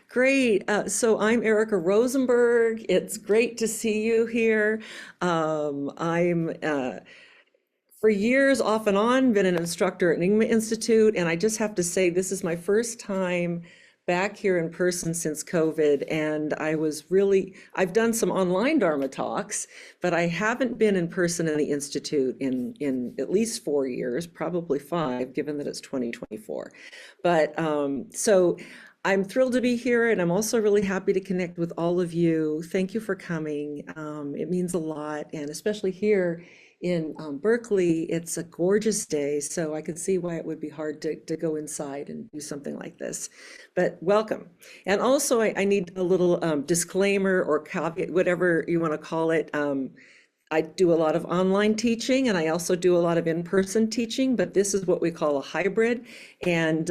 Great. So I'm Erika Rosenberg. It's great to see you here. I'm for years off and on been an instructor at Nyingma Institute, and I just have to say this is my first time back here in person since COVID, and I've done some online Dharma talks, but I haven't been in person in the Institute in at least 4 years, probably five, given that it's 2024. But so I'm thrilled to be here, and I'm also really happy to connect with all of you. Thank you for coming. It means a lot, and especially here in Berkeley, it's a gorgeous day, so I can see why it would be hard to go inside and do something like this. But welcome. And also, I need a little disclaimer or caveat, whatever you want to call it. I do a lot of online teaching, and I also do a lot of in-person teaching, but this is what we call a hybrid. And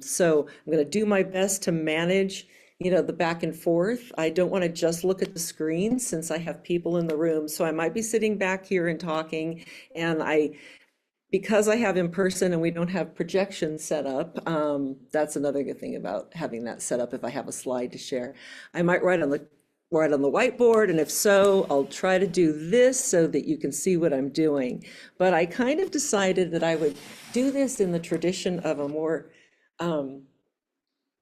so I'm going to do my best to manage, the back and forth. I don't want to just look at the screen since I have people in the room. So I might be sitting back here and talking, and because I have in person and we don't have projections set up, that's another good thing about having that set up. If I have a slide to share, I might write on the whiteboard, and if so, I'll try to do this so that you can see what I'm doing. But I kind of decided that I would do this in the tradition of a more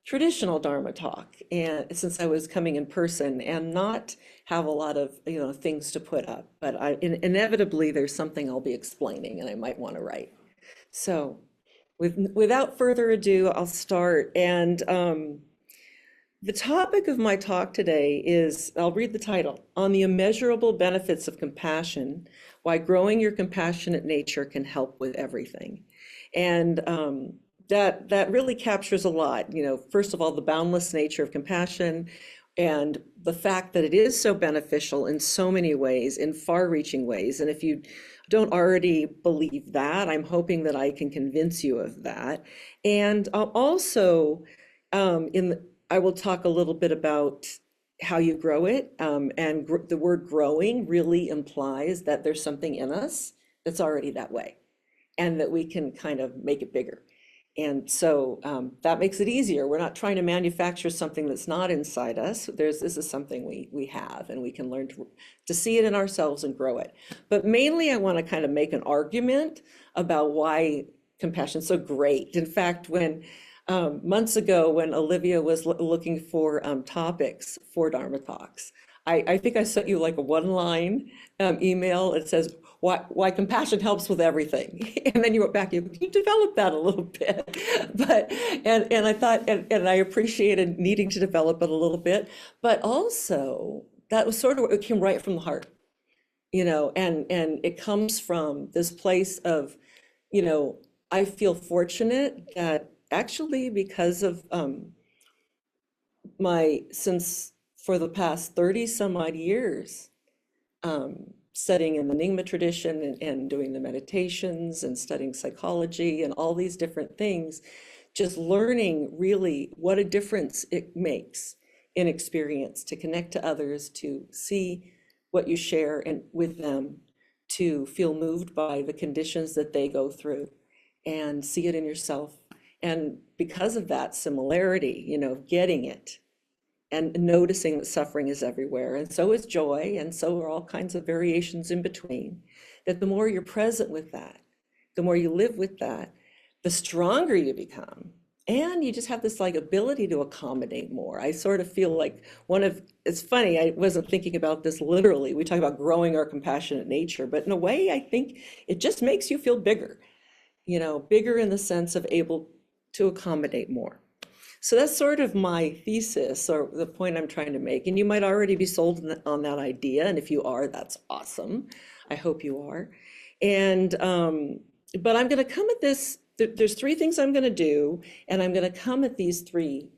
traditional Dharma talk, and since I was coming in person, and not have a lot of things to put up, but inevitably there's something I'll be explaining and I might want to write. So without further ado, I'll start. And the topic of my talk today is, I'll read the title, On the Immeasurable Benefits of Compassion, Why Growing Your Compassionate Nature Can Help with Everything. And that really captures a lot. First of all, the boundless nature of compassion and the fact that it is so beneficial in so many ways, in far-reaching ways. And if you don't already believe that, I'm hoping that I can convince you of that. And also, I will talk a little bit about how you grow it. And the word growing really implies that there's something in us that's already that way, and that we can kind of make it bigger. And so that makes it easier. We're not trying to manufacture something that's not inside us. This is something we have, and we can learn to see it in ourselves and grow it. But mainly I want to kind of make an argument about why compassion is so great. In fact, when months ago, when Olivia was looking for topics for Dharma talks, I think I sent you like a one-line email. It says, why compassion helps with everything. And then you wrote back, you developed that a little bit. And I thought, and I appreciated needing to develop it a little bit, but also that was sort of, it came right from the heart, and it comes from this place of, I feel fortunate that actually because of since for the past 30 some odd years, studying in the Nyingma tradition and doing the meditations and studying psychology and all these different things, just learning really what a difference it makes in experience to connect to others, to see what you share and with them, to feel moved by the conditions that they go through and see it in yourself. And because of that similarity, getting it, and noticing that suffering is everywhere, and so is joy, and so are all kinds of variations in between, that the more you're present with that, the more you live with that, the stronger you become. And you just have this ability to accommodate more. I sort of feel like it's funny, I wasn't thinking about this literally. We talk about growing our compassionate nature, but in a way, I think it just makes you feel bigger, bigger in the sense of able to accommodate more. So that's sort of my thesis, or the point I'm trying to make. And you might already be sold on that idea. And if you are, that's awesome. I hope you are. And, but I'm going to come at this, there's three things I'm going to do. And I'm going to come at these three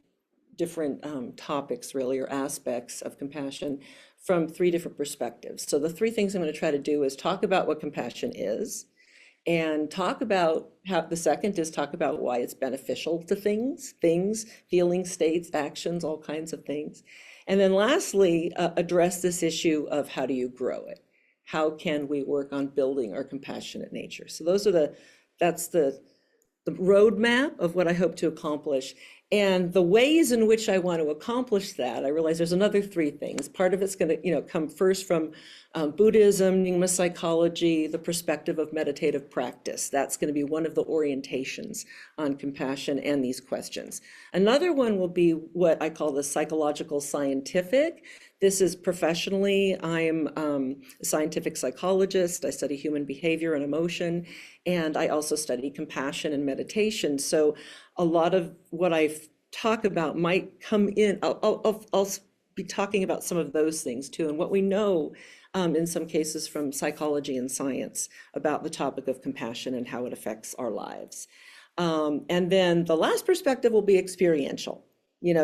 different topics, really, or aspects of compassion from three different perspectives. So the three things I'm going to try to do is talk about what compassion is, and talk about how the second is talk about why it's beneficial to things, feelings, states, actions, all kinds of things. And then lastly, address this issue of how do you grow it? How can we work on building our compassionate nature? So that's the roadmap of what I hope to accomplish. And the ways in which I want to accomplish that, I realize there's another three things. Part of it's going to, come first from Buddhism, Nyingma psychology, the perspective of meditative practice. That's going to be one of the orientations on compassion and these questions. Another one will be what I call the psychological scientific. This is professionally, I'm a scientific psychologist. I study human behavior and emotion, and I also study compassion and meditation. So a lot of what I talk about might come in. I'll be talking about some of those things too, and what we know in some cases from psychology and science about the topic of compassion and how it affects our lives. And then the last perspective will be experiential,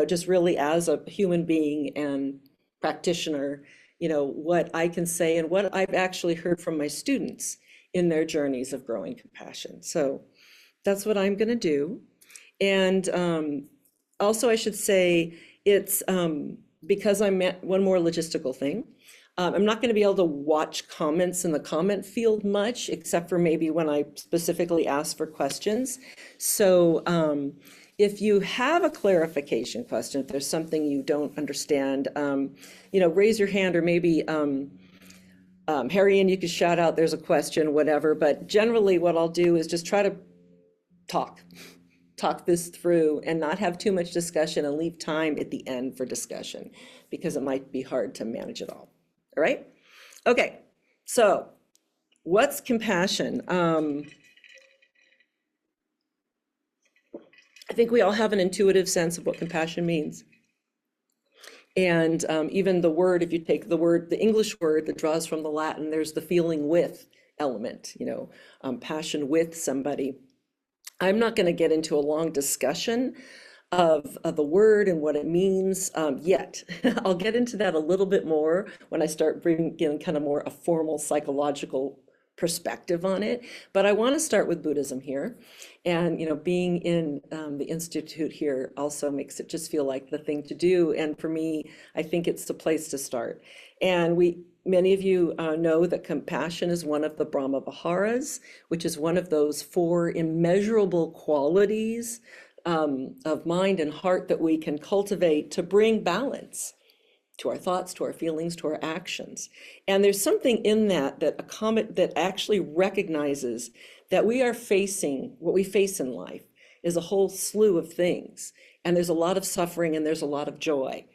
just really as a human being and practitioner, what I can say and what I've actually heard from my students in their journeys of growing compassion. So that's what I'm going to do. And also, I should say, it's because I'm at one more logistical thing. I'm not going to be able to watch comments in the comment field much, except for maybe when I specifically ask for questions. So if you have a clarification question, if there's something you don't understand, raise your hand, or maybe Harry, and you can shout out, there's a question, whatever. But generally what I'll do is just try to talk this through and not have too much discussion, and leave time at the end for discussion, because it might be hard to manage it all. All right? Okay, so what's compassion? I think we all have an intuitive sense of what compassion means. And even the word, if you take the English word that draws from the Latin, there's the feeling with element, passion with somebody. I'm not going to get into a long discussion of the word and what it means yet. I'll get into that a little bit more when I start bringing in kind of more a formal psychological perspective on it. But I want to start with Buddhism here. And, being in the Institute here also makes it just feel like the thing to do. And for me, I think it's the place to start. And many of you know that compassion is one of the Brahmaviharas, which is one of those four immeasurable qualities of mind and heart that we can cultivate to bring balance to our thoughts, to our feelings, to our actions. And there's something in that actually recognizes that we are facing, what we face in life is a whole slew of things. And there's a lot of suffering and there's a lot of joy,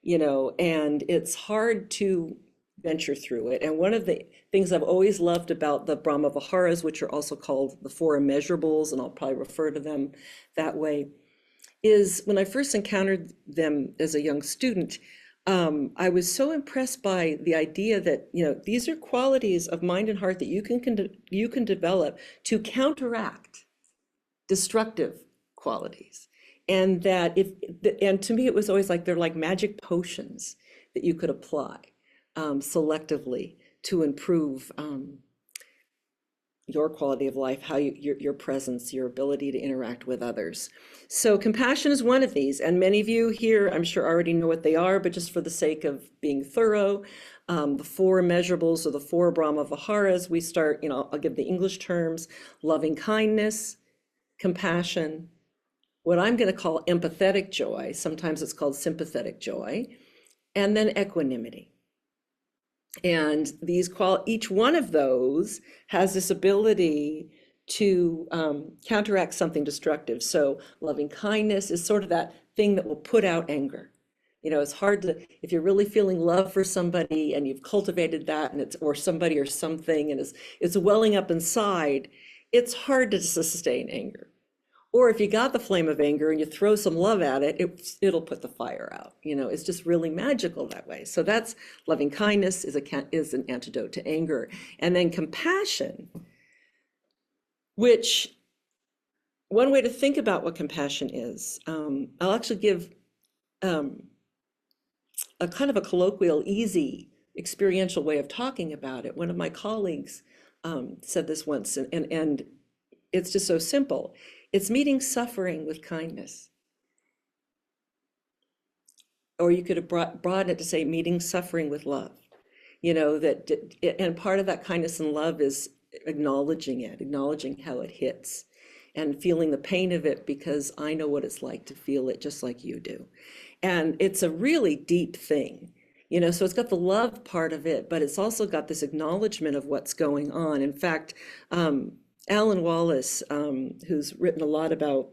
and it's hard to venture through it. And one of the things I've always loved about the Brahmaviharas, which are also called the Four Immeasurables, and I'll probably refer to them that way, is when I first encountered them as a young student, I was so impressed by the idea that, these are qualities of mind and heart that you can develop to counteract destructive qualities. And and to me, it was always like they're like magic potions that you could apply selectively to improve your quality of life, how your presence, your ability to interact with others. So compassion is one of these, and many of you here, I'm sure, already know what they are, but just for the sake of being thorough, the four immeasurables, or the four Brahmaviharas, we start, I'll give the English terms: loving kindness, compassion, what I'm going to call empathetic joy, sometimes it's called sympathetic joy, and then equanimity. And each one of those has this ability to counteract something destructive. So loving kindness is sort of that thing that will put out anger. It's hard if you're really feeling love for somebody and you've cultivated that, and or somebody or something, and it's welling up inside, it's hard to sustain anger. Or if you got the flame of anger and you throw some love at it, it'll put the fire out. It's just really magical that way. So that's loving kindness is an antidote to anger. And then compassion, which one way to think about what compassion is, I'll actually give a kind of a colloquial, easy, experiential way of talking about it. One of my colleagues said this once, and it's just so simple. It's meeting suffering with kindness. Or you could have broadened it to say meeting suffering with love. And part of that kindness and love is acknowledging how it hits. and feeling the pain of it because I know what it's like to feel it just like you do. And it's a really deep thing, so it's got the love part of it, but it's also got this acknowledgement of what's going on. In fact, Alan Wallace, who's written a lot about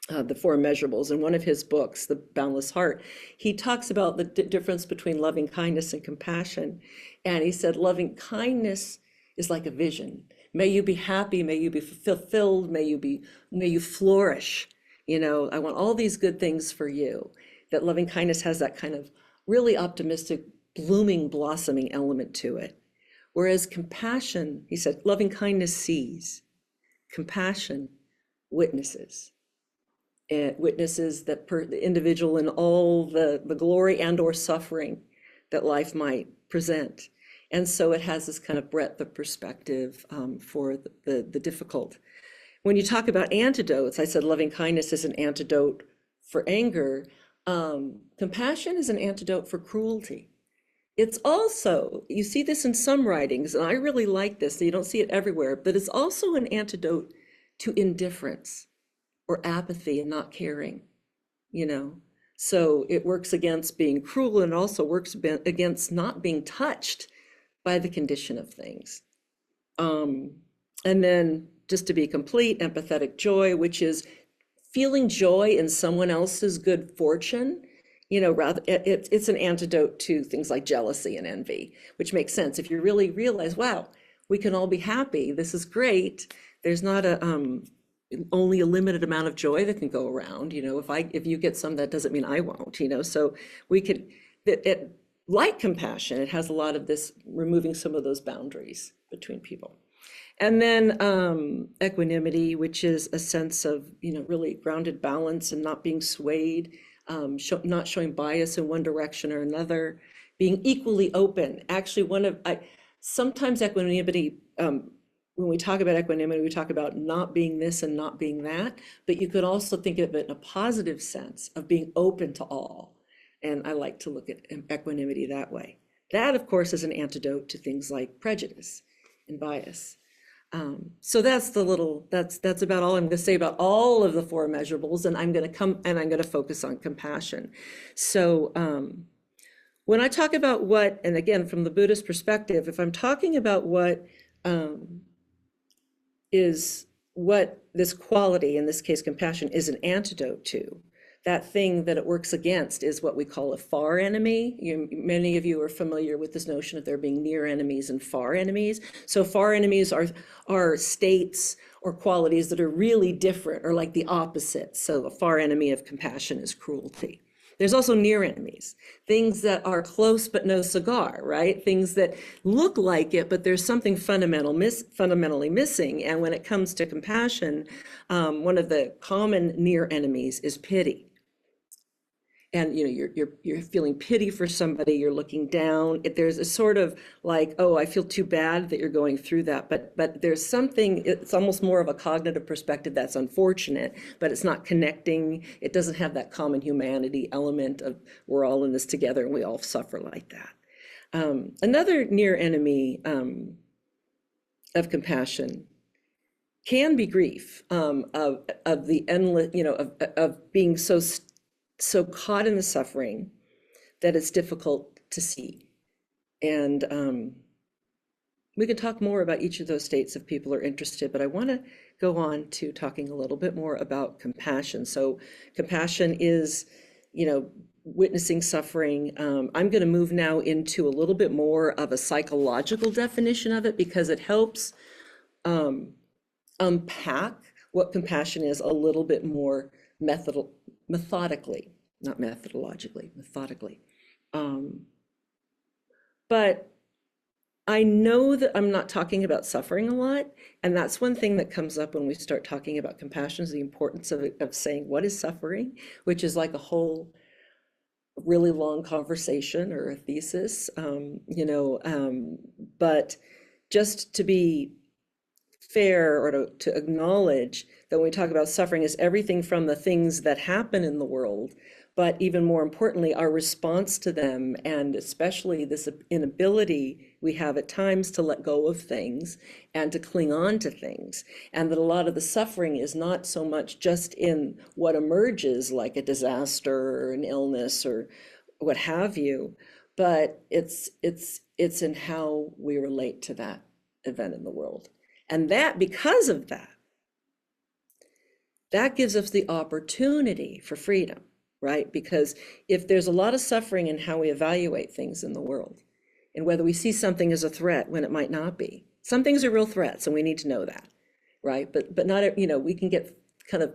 the Four Immeasurables, in one of his books, The Boundless Heart, he talks about the difference between loving kindness and compassion. And he said, loving kindness is like a vision. May you be happy, may you be fulfilled, may you flourish. I want all these good things for you. That loving kindness has that kind of really optimistic, blooming, blossoming element to it. Whereas compassion, he said, loving kindness sees, compassion witnesses. It witnesses that the individual in all the glory and or suffering that life might present. And so it has this kind of breadth of perspective for the difficult. When you talk about antidotes, I said loving kindness is an antidote for anger. Compassion is an antidote for cruelty. It's also, you see this in some writings, and I really like this, so you don't see it everywhere, but it's also an antidote to indifference or apathy and not caring, So it works against being cruel, and also works against not being touched by the condition of things. And then, just to be complete, empathetic joy, which is feeling joy in someone else's good fortune, rather it's an antidote to things like jealousy and envy, which makes sense. If you really realize, wow, we can all be happy, this is great, there's not only a limited amount of joy that can go around. If you get some, that doesn't mean I won't, so we could, like compassion, it has a lot of this removing some of those boundaries between people. And then equanimity, which is a sense of, really grounded balance and not being swayed, not showing bias in one direction or another, being equally open. Actually, sometimes equanimity, when we talk about equanimity, we talk about not being this and not being that, but you could also think of it in a positive sense of being open to all. And I like to look at equanimity that way. That, of course, is an antidote to things like prejudice and bias. So that's about all I'm going to say about all of the Four Immeasurables, and I'm going to focus on compassion. So when I talk about what, and again, from the Buddhist perspective, if I'm talking about what this quality, in this case compassion, is an antidote to, that thing that it works against is what we call a far enemy. Many of you are familiar with this notion of there being near enemies and far enemies. So far enemies are states or qualities that are really different, or like the opposite. So a far enemy of compassion is cruelty. There's also near enemies, things that are close but no cigar, right? Things that look like it, but there's something fundamentally missing. And when it comes to compassion, one of the common near enemies is pity. And you're feeling pity for somebody, you're looking down. There's a sort of like, oh, I feel too bad that you're going through that. But there's something, it's almost more of a cognitive perspective that's unfortunate, but it's not connecting. It doesn't have that common humanity element of we're all in this together and we all suffer like that. Another near enemy of compassion can be grief, of the endless, of being so caught in the suffering that it's difficult to see. And we can talk more about each of those states if people are interested, but I want to go on to talking a little bit more about compassion. So compassion is, witnessing suffering. I'm going to move now into a little bit more of a psychological definition of it, because it helps unpack what compassion is a little bit more methodically, not methodologically, methodically. But I know that I'm not talking about suffering a lot, and that's one thing that comes up when we start talking about compassion, is the importance of saying what is suffering, which is like a whole really long conversation or a thesis, but just to be fair or to acknowledge that when we talk about suffering is everything from the things that happen in the world, but even more importantly, our response to them, and especially this inability we have at times to let go of things and to cling on to things. And that a lot of the suffering is not so much just in what emerges, like a disaster or an illness or what have you, but it's in how we relate to that event in the world. And that, because of that, that gives us the opportunity for freedom, right? Because if there's a lot of suffering in how we evaluate things in the world, and whether we see something as a threat when it might not be, some things are real threats, and we need to know that, right? But not, we can get kind of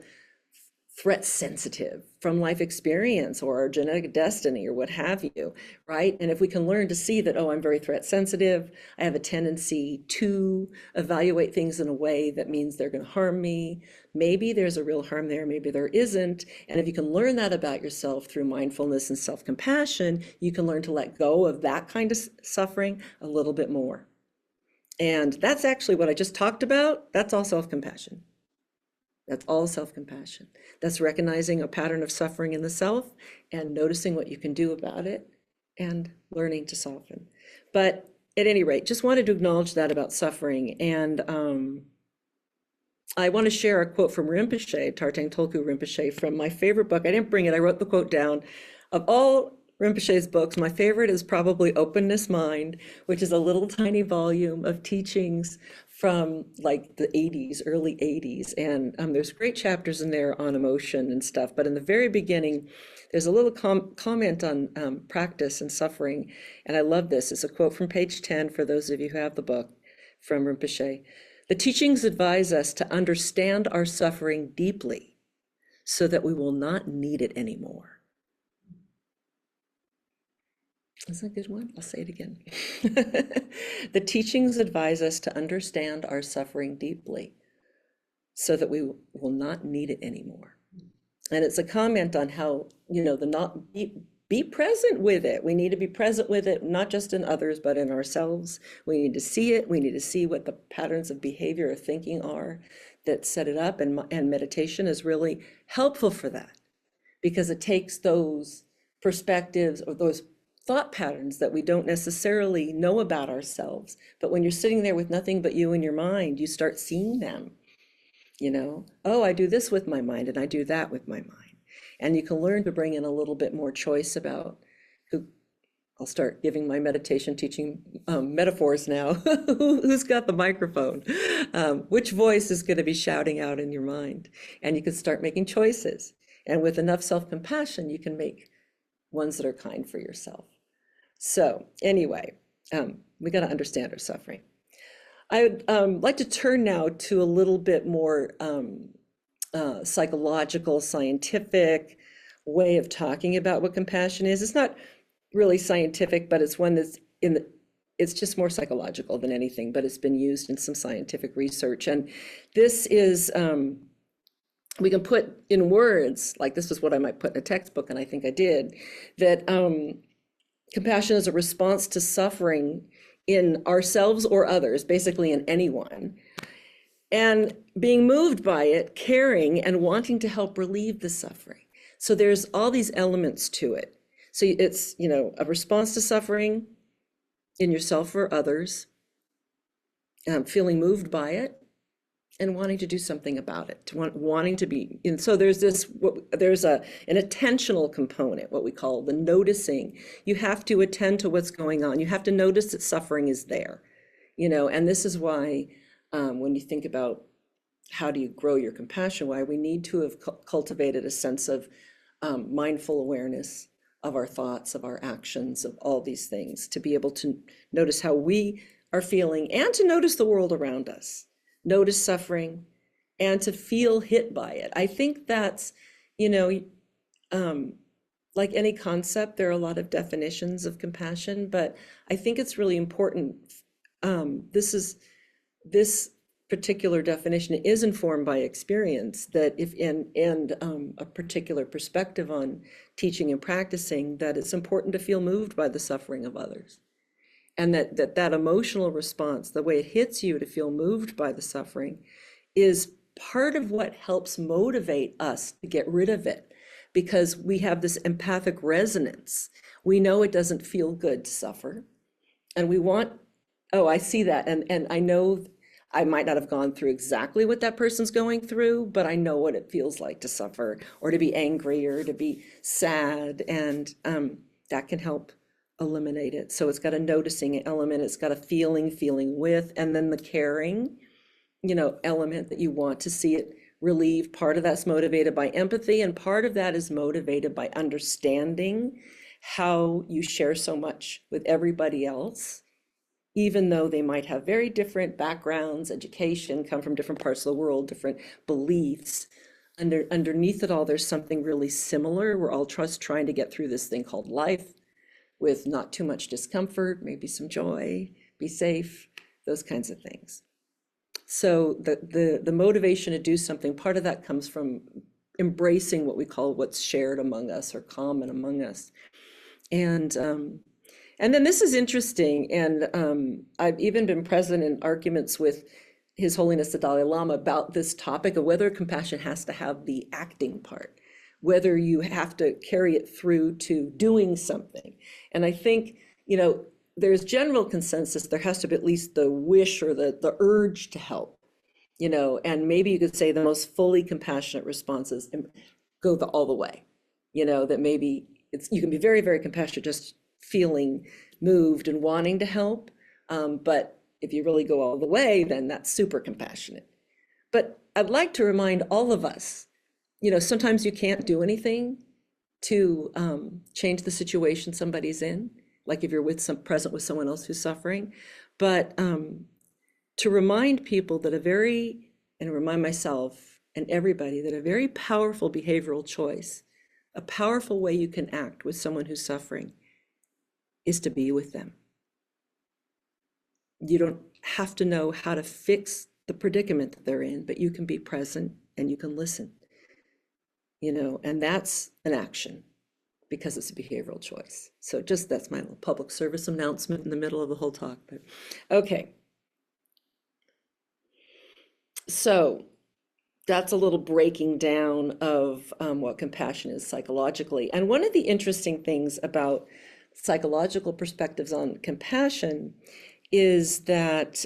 threat sensitive from life experience or our genetic destiny or what have you, right? And if we can learn to see that, oh, I'm very threat sensitive, I have a tendency to evaluate things in a way that means they're going to harm me. Maybe there's a real harm there, maybe there isn't. And if you can learn that about yourself through mindfulness and self-compassion, you can learn to let go of that kind of suffering a little bit more. And that's actually what I just talked about. That's all self-compassion. That's all self-compassion. That's recognizing a pattern of suffering in the self and noticing what you can do about it and learning to soften. But at any rate, just wanted to acknowledge that about suffering. And I want to share a quote from Rinpoche, Tartang Tolku Rinpoche, from my favorite book. I didn't bring it, I wrote the quote down. Of all Rinpoche's books, my favorite is probably Openness Mind, which is a little tiny volume of teachings from like the 80s, early 80s. And there's great chapters in there on emotion and stuff. But in the very beginning, there's a little comment on practice and suffering. And I love this. It's a quote from page 10 for those of you who have the book from Rinpoche. The teachings advise us to understand our suffering deeply so that we will not need it anymore. That's a good one. I'll say it again. The teachings advise us to understand our suffering deeply so that we will not need it anymore. And it's a comment on how, the not be present with it. We need to be present with it, not just in others, but in ourselves. We need to see it. We need to see what the patterns of behavior or thinking are that set it up. And meditation is really helpful for that because it takes those perspectives or those thought patterns that we don't necessarily know about ourselves. But when you're sitting there with nothing but you in your mind, you start seeing them, oh, I do this with my mind and I do that with my mind. And you can learn to bring in a little bit more choice about who. I'll start giving my meditation teaching metaphors now. Who's got the microphone? Which voice is going to be shouting out in your mind? And you can start making choices. And with enough self-compassion, you can make ones that are kind for yourself. So anyway, we got to understand our suffering. I would like to turn now to a little bit more psychological, scientific way of talking about what compassion is. It's not really scientific, but it's one that's it's just more psychological than anything, but it's been used in some scientific research. And this is, we can put in words, like this is what I might put in a textbook, and I think I did, that compassion is a response to suffering in ourselves or others, basically in anyone, and being moved by it, caring, and wanting to help relieve the suffering. So there's all these elements to it. So it's, a response to suffering in yourself or others, feeling moved by it, and wanting to do something about it, wanting to be. And so there's an attentional component, what we call the noticing. You have to attend to what's going on. You have to notice that suffering is there, and this is why when you think about how do you grow your compassion, why we need to have cultivated a sense of mindful awareness of our thoughts, of our actions, of all these things, to be able to notice how we are feeling and to notice the world around us, notice suffering and to feel hit by it. I think that's, like any concept, there are a lot of definitions of compassion, but I think it's really important. This particular definition is informed by experience, that if and a particular perspective on teaching and practicing, that it's important to feel moved by the suffering of others. And that emotional response, the way it hits you to feel moved by the suffering, is part of what helps motivate us to get rid of it, because we have this empathic resonance. We know it doesn't feel good to suffer, and we want, oh, I see that, and I know I might not have gone through exactly what that person's going through, but I know what it feels like to suffer, or to be angry, or to be sad, and that can help eliminate it. So it's got a noticing element, it's got a feeling with, and then the caring, element that you want to see it relieve. Part of that's motivated by empathy, and part of that is motivated by understanding how you share so much with everybody else, even though they might have very different backgrounds, education, come from different parts of the world, different beliefs. Underneath it all, there's something really similar. We're all just trying to get through this thing called life with not too much discomfort, maybe some joy, be safe, those kinds of things. So the motivation to do something, part of that comes from embracing what we call what's shared among us or common among us. And then this is interesting, and I've even been present in arguments with His Holiness the Dalai Lama about this topic of whether compassion has to have the acting part, whether you have to carry it through to doing something. And I think, there's general consensus, there has to be at least the wish or the urge to help, and maybe you could say the most fully compassionate responses go all the way, that maybe you can be very, very compassionate, just feeling moved and wanting to help. But if you really go all the way, then that's super compassionate. But I'd like to remind all of us, sometimes you can't do anything to change the situation somebody's in, like if you're present with someone else who's suffering. But to remind people that and remind myself and everybody that a very powerful behavioral choice, a powerful way you can act with someone who's suffering, is to be with them. You don't have to know how to fix the predicament that they're in, but you can be present and you can listen, and that's an action because it's a behavioral choice. So that's my little public service announcement in the middle of the whole talk. But okay. So that's a little breaking down of what compassion is psychologically. And one of the interesting things about psychological perspectives on compassion is that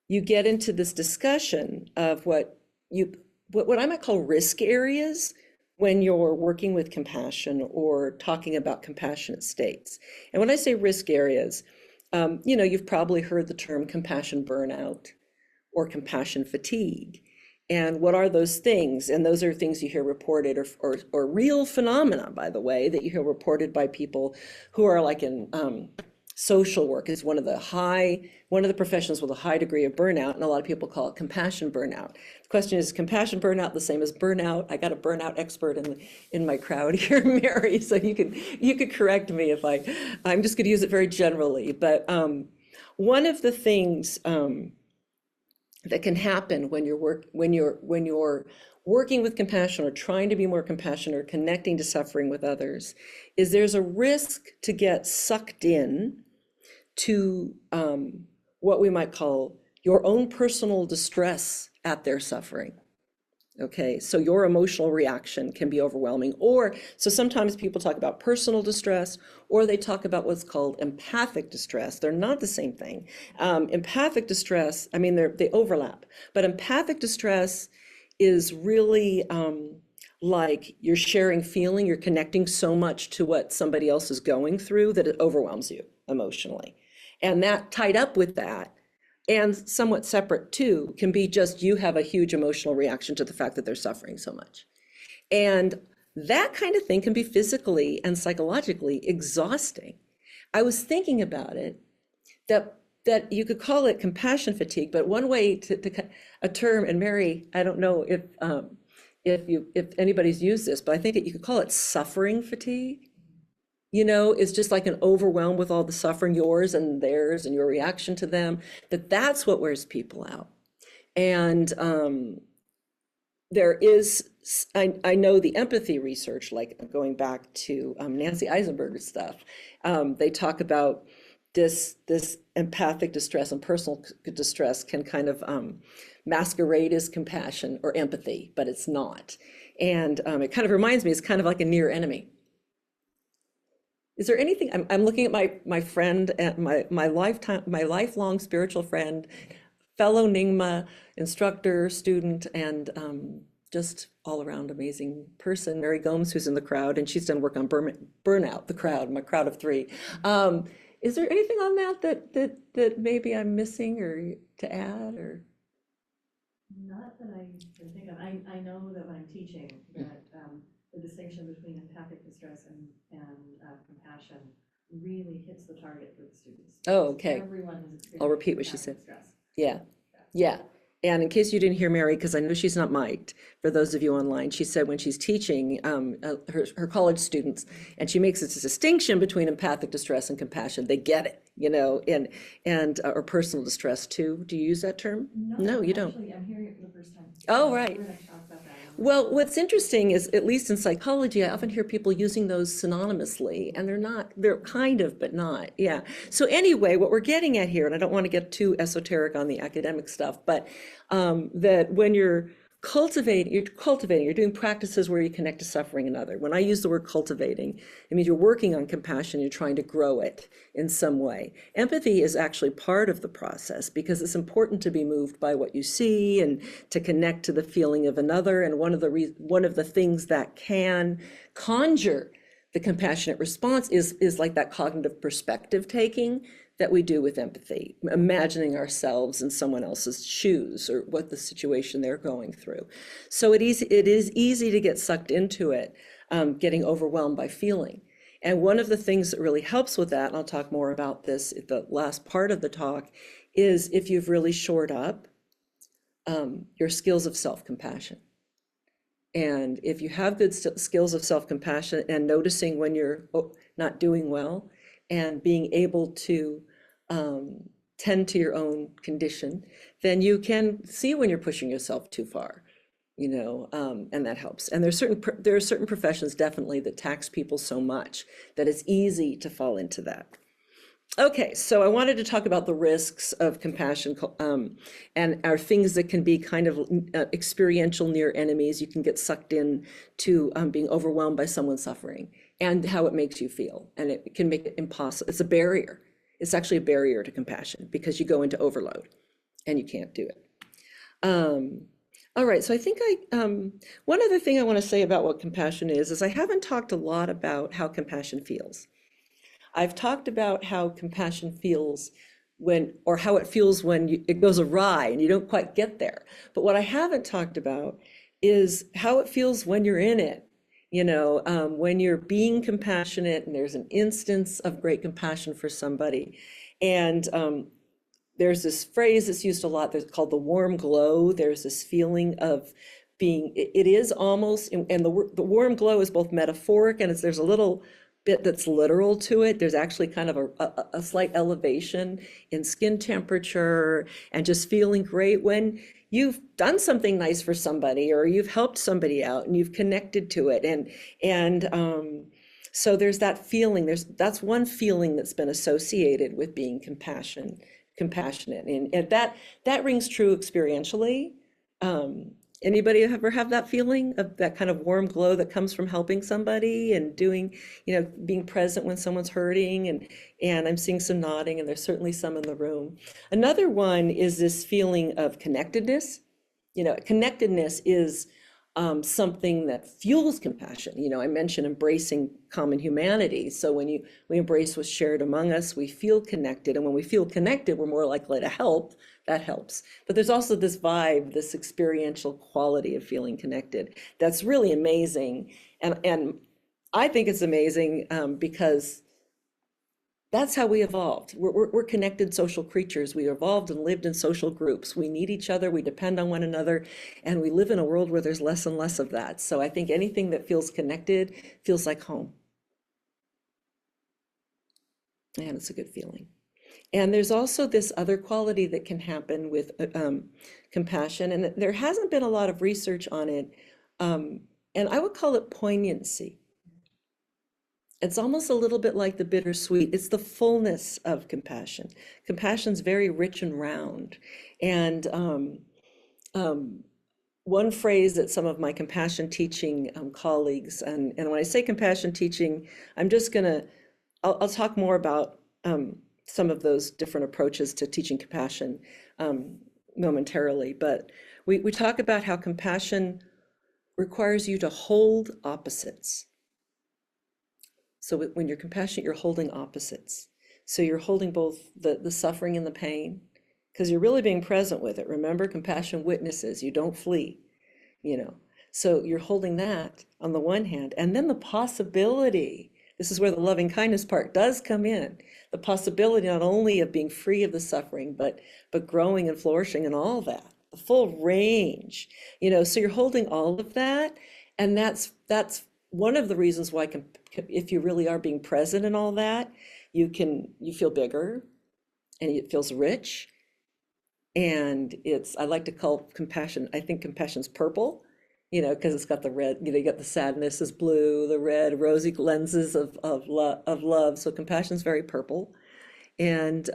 you get into this discussion of what I might call risk areas when you're working with compassion or talking about compassionate states. And when I say risk areas, you've probably heard the term compassion burnout or compassion fatigue. And what are those things? And those are things you hear reported or real phenomena, by the way, that you hear reported by people who are like in social work is one of the professions with a high degree of burnout, and a lot of people call it compassion burnout. The question is compassion burnout the same as burnout? I got a burnout expert in my crowd here, Mary, so you could correct me if I'm just going to use it very generally. But one of the things that can happen when you're working with compassion or trying to be more compassionate or connecting to suffering with others is there's a risk to get sucked in to what we might call your own personal distress at their suffering. Okay, so your emotional reaction can be overwhelming, so sometimes people talk about personal distress, or they talk about what's called empathic distress. They're not the same thing. Empathic distress, they overlap, but empathic distress is really like you're sharing feeling, you're connecting so much to what somebody else is going through that it overwhelms you emotionally. And that tied up with that, and somewhat separate too, can be just you have a huge emotional reaction to the fact that they're suffering so much. And that kind of thing can be physically and psychologically exhausting. I was thinking about it, that you could call it compassion fatigue, but one way to a term, and Mary, I don't know if anybody's used this, but I think that you could call it suffering fatigue. It's just like an overwhelm with all the suffering, yours and theirs, and your reaction to them, that's what wears people out. And there is, I know the empathy research, like going back to Nancy Eisenberger's stuff, they talk about this empathic distress and personal distress can kind of masquerade as compassion or empathy, but it's not. And it kind of reminds me, it's kind of like a near enemy. Is there anything, I'm looking at my friend, at my lifelong spiritual friend, fellow Nyingma instructor, student, and just all around amazing person, Mary Gomes, who's in the crowd, and she's done work on burnout, the crowd, my crowd of three. Is there anything on that maybe I'm missing or to add, or? Not that I can think of. I know that when I'm teaching that the distinction between empathic distress and compassion really hits the target for the students. Oh, okay. Everyone has experienced. I'll repeat what she said. Distress. Yeah, yeah. And in case you didn't hear Mary, because I know she's not mic'd, for those of you online, she said when she's teaching her college students, and she makes this distinction between empathic distress and compassion, they get it, you know, and or personal distress too. Do you use that term? No, you don't. Actually, I'm hearing it for the first time. Oh, right. We're going to talk about that. Well, what's interesting is, at least in psychology, I often hear people using those synonymously, and they're kind of, but not. Yeah. So anyway, what we're getting at here, and I don't want to get too esoteric on the academic stuff, but that when you're you're doing practices where you connect to suffering another. When I use the word cultivating, it means you're working on compassion, you're trying to grow it in some way. Empathy is actually part of the process because it's important to be moved by what you see and to connect to the feeling of another. And one of the things that can conjure the compassionate response is like that cognitive perspective taking that we do with empathy, imagining ourselves in someone else's shoes or what the situation they're going through. So it is easy to get sucked into it, getting overwhelmed by feeling. And one of the things that really helps with that, and I'll talk more about this at the last part of the talk, is if you've really shored up your skills of self-compassion. And if you have good skills of self-compassion and noticing when you're not doing well, and being able to tend to your own condition, then you can see when you're pushing yourself too far, you know, and that helps. And there are certain professions definitely that tax people so much that it's easy to fall into that. Okay, so I wanted to talk about the risks of compassion and are things that can be kind of experiential near enemies. You can get sucked in to being overwhelmed by someone's suffering and how it makes you feel. And it can make it impossible. It's a barrier. It's actually a barrier to compassion because you go into overload and you can't do it. All right, so I think one other thing I want to say about what compassion is I haven't talked a lot about how compassion feels. I've talked about how compassion feels or how it feels when it goes awry and you don't quite get there. But what I haven't talked about is how it feels when you're in it. You know, when you're being compassionate and there's an instance of great compassion for somebody. And there's this phrase that's used a lot that's called the warm glow. There's this feeling of being, it is almost, and the warm glow is both metaphoric and there's a little bit that's literal to it. There's actually kind of a slight elevation in skin temperature and just feeling great when you've done something nice for somebody or you've helped somebody out and you've connected to it. And so there's that feeling, that's one feeling that's been associated with being compassionate. And that rings true experientially. Anybody ever have that feeling of that kind of warm glow that comes from helping somebody and doing, you know, being present when someone's hurting? And I'm seeing some nodding, and there's certainly some in the room. Another one is this feeling of connectedness. You know, connectedness is something that fuels compassion. You know, I mentioned embracing common humanity. So when we embrace what's shared among us, we feel connected. And when we feel connected, we're more likely to help. That helps. But there's also this vibe, this experiential quality of feeling connected. That's really amazing. And I think it's amazing because that's how we evolved. We're connected social creatures. We evolved and lived in social groups. We need each other, we depend on one another, and we live in a world where there's less and less of that. So I think anything that feels connected feels like home. And it's a good feeling. And there's also this other quality that can happen with compassion, and there hasn't been a lot of research on it, and I would call it poignancy. It's almost a little bit like the bittersweet. It's the fullness of compassion. Compassion's very rich and round. And one phrase that some of my compassion teaching colleagues, and when I say compassion teaching, I'm just gonna, I'll talk more about some of those different approaches to teaching compassion momentarily, but we talk about how compassion requires you to hold opposites. So when you're compassionate, you're holding opposites. So you're holding both the suffering and the pain, because you're really being present with it. Remember, compassion witnesses, you don't flee, you know. So you're holding that on the one hand, and then the possibility, this is where the loving kindness part does come in, the possibility not only of being free of the suffering, but growing and flourishing and all that, the full range, you know. So you're holding all of that, and that's one of the reasons why if you really are being present in all that, you feel bigger, and it feels rich. And I like to call compassion, I think compassion's purple, you know, because it's got the red, you know, you got the sadness is blue, the red rosy lenses of love. So compassion's very purple. And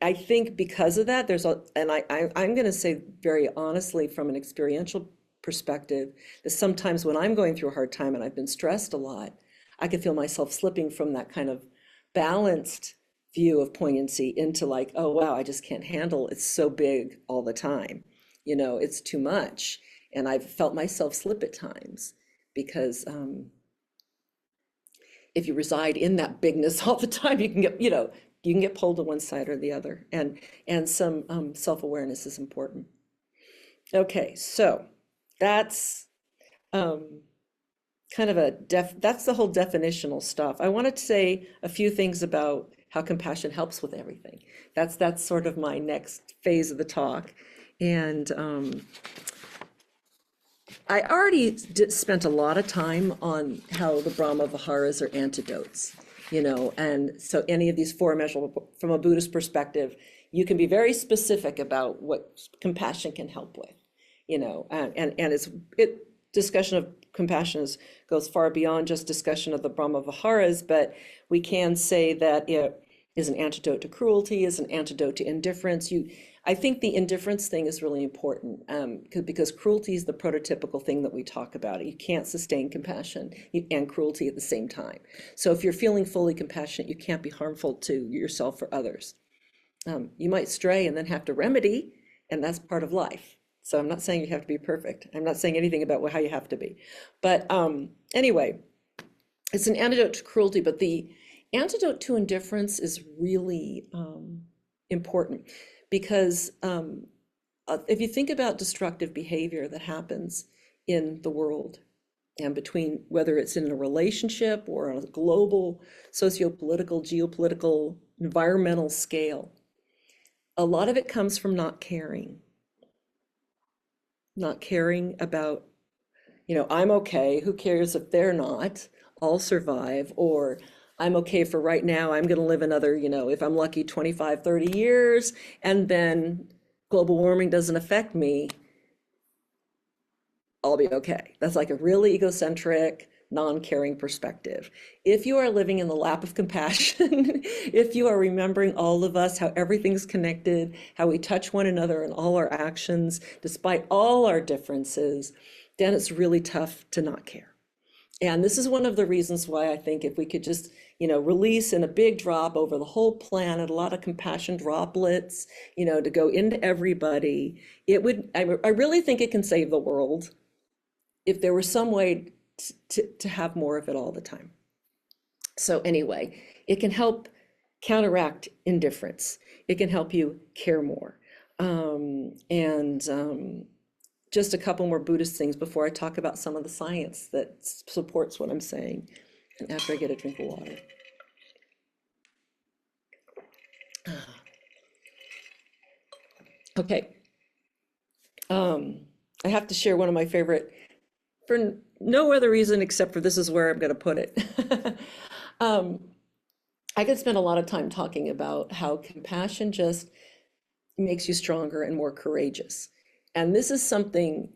I think because of that, I'm going to say very honestly from an experiential perspective, that sometimes when I'm going through a hard time and I've been stressed a lot, I can feel myself slipping from that kind of balanced view of poignancy into like, oh wow, I just can't handle it's so big all the time, you know, it's too much. And I've felt myself slip at times because if you reside in that bigness all the time, you can get, you know, you can get pulled to one side or the other. And some self-awareness is important. Okay, so that's kind of that's the whole definitional stuff. I wanted to say a few things about how compassion helps with everything. That's sort of my next phase of the talk. And I already spent a lot of time on how the Brahmaviharas are antidotes, you know, and so any of these four immeasurable, from a Buddhist perspective, you can be very specific about what compassion can help with, you know, and discussion of compassion goes far beyond just discussion of the Brahmaviharas, but we can say that it is an antidote to cruelty, is an antidote to indifference. I think the indifference thing is really important because cruelty is the prototypical thing that we talk about. You can't sustain compassion and cruelty at the same time. So if you're feeling fully compassionate, you can't be harmful to yourself or others. You might stray and then have to remedy, and that's part of life. So I'm not saying you have to be perfect. I'm not saying anything about how you have to be. But anyway, it's an antidote to cruelty, but the antidote to indifference is really important because if you think about destructive behavior that happens in the world and between, whether it's in a relationship or on a global, socio-political, geopolitical, environmental scale, a lot of it comes from not caring about, you know, I'm okay, who cares if they're not, I'll survive, or I'm okay for right now, I'm gonna live another, you know, if I'm lucky, 25, 30 years, and then global warming doesn't affect me, I'll be okay. That's like a really egocentric, non-caring perspective. If you are living in the lap of compassion, if you are remembering all of us, how everything's connected, how we touch one another in all our actions, despite all our differences, then it's really tough to not care. And this is one of the reasons why I think if we could just, you know, release in a big drop over the whole planet, a lot of compassion droplets, you know, to go into everybody, it would, I really think it can save the world if there were some way to have more of it all the time. So anyway, it can help counteract indifference. It can help you care more. Just a couple more Buddhist things before I talk about some of the science that supports what I'm saying, and after I get a drink of water. Okay. I have to share one of my favorite, for no other reason except for this is where I'm going to put it. I could spend a lot of time talking about how compassion just makes you stronger and more courageous. And this is something,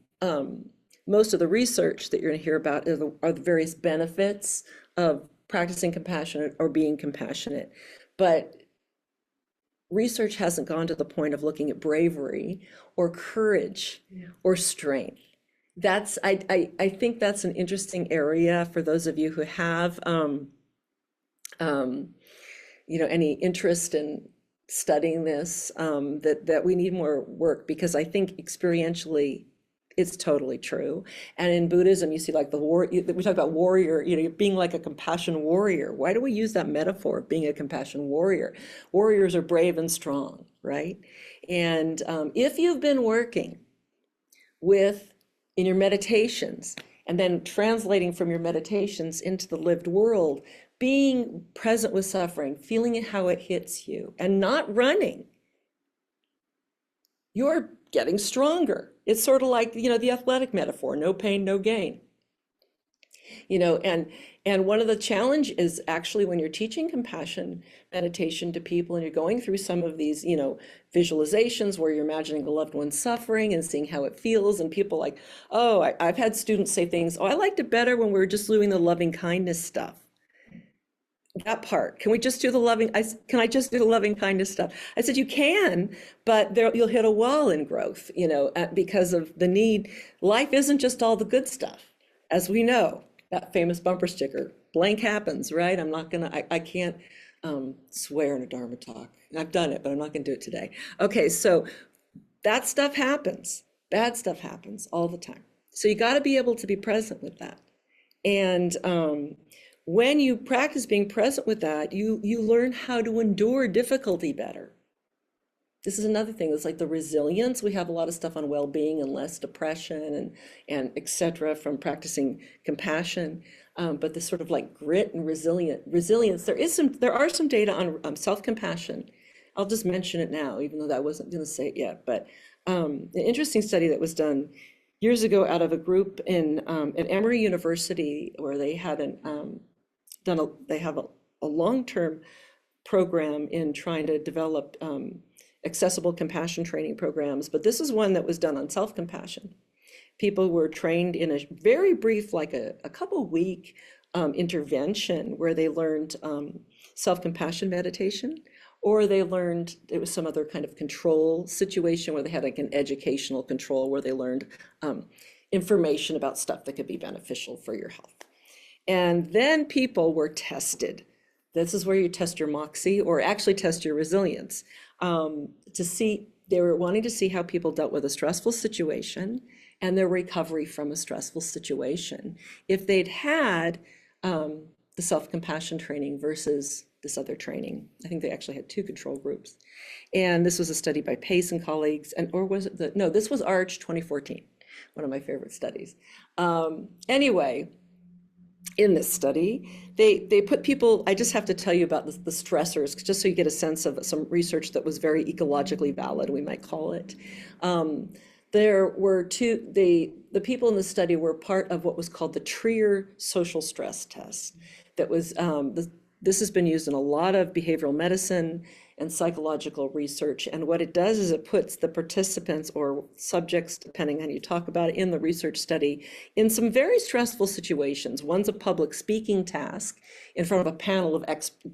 most of the research that you're going to hear about are the various benefits of practicing compassionate or being compassionate, but research hasn't gone to the point of looking at bravery or courage or strength. That's, I think that's an interesting area for those of you who have, any interest in studying this, that we need more work, because I think experientially it's totally true. And in Buddhism, you see like we talk about warrior, being like a compassion warrior. Why do we use that metaphor of being a compassion warrior? Warriors are brave and strong, right? And if you've been working in your meditations, and then translating from your meditations into the lived world, being present with suffering, feeling it how it hits you, and not running, you're getting stronger. It's sort of like, the athletic metaphor, no pain, no gain. And one of the challenge is actually when you're teaching compassion meditation to people and you're going through some of these, visualizations where you're imagining a loved one suffering and seeing how it feels, and people like, oh, I've had students say things, oh, I liked it better when we were just doing the loving kindness stuff. That part, can I just do the loving kindness stuff? I said, you can, but you'll hit a wall in growth, because of the need. Life isn't just all the good stuff, as we know, that famous bumper sticker, blank happens, right? I can't swear in a Dharma talk. I've done it, but I'm not gonna do it today. Okay, so that stuff happens. Bad stuff happens all the time. So you gotta be able to be present with that. And when you practice being present with that, you learn how to endure difficulty better. This is another thing. It's like the resilience. We have a lot of stuff on well-being and less depression and et cetera from practicing compassion. But this sort of like grit and resilience. There are some data on self-compassion. I'll just mention it now, even though I wasn't going to say it yet. But an interesting study that was done years ago out of a group at Emory University, where they had they have a long-term program in trying to develop accessible compassion training programs, but this is one that was done on self-compassion. People were trained in a very brief, like a couple week intervention where they learned self-compassion meditation, or they learned, it was some other kind of control situation where they had like an educational control where they learned information about stuff that could be beneficial for your health. And then people were tested. This is where you test your moxie, or actually test your resilience, to see, they were wanting to see how people dealt with a stressful situation and their recovery from a stressful situation, if they'd had the self-compassion training versus this other training. I think they actually had two control groups. And this was a study by Pace and colleagues, this was ARCH 2014, one of my favorite studies. Anyway, in this study, they put people, I just have to tell you about the stressors, just so you get a sense of some research that was very ecologically valid, we might call it. There were the people in the study were part of what was called the Trier social stress test. That was, this has been used in a lot of behavioral medicine and psychological research. And what it does is it puts the participants or subjects, depending on how you talk about it, in the research study in some very stressful situations. One's a public speaking task in front of a panel of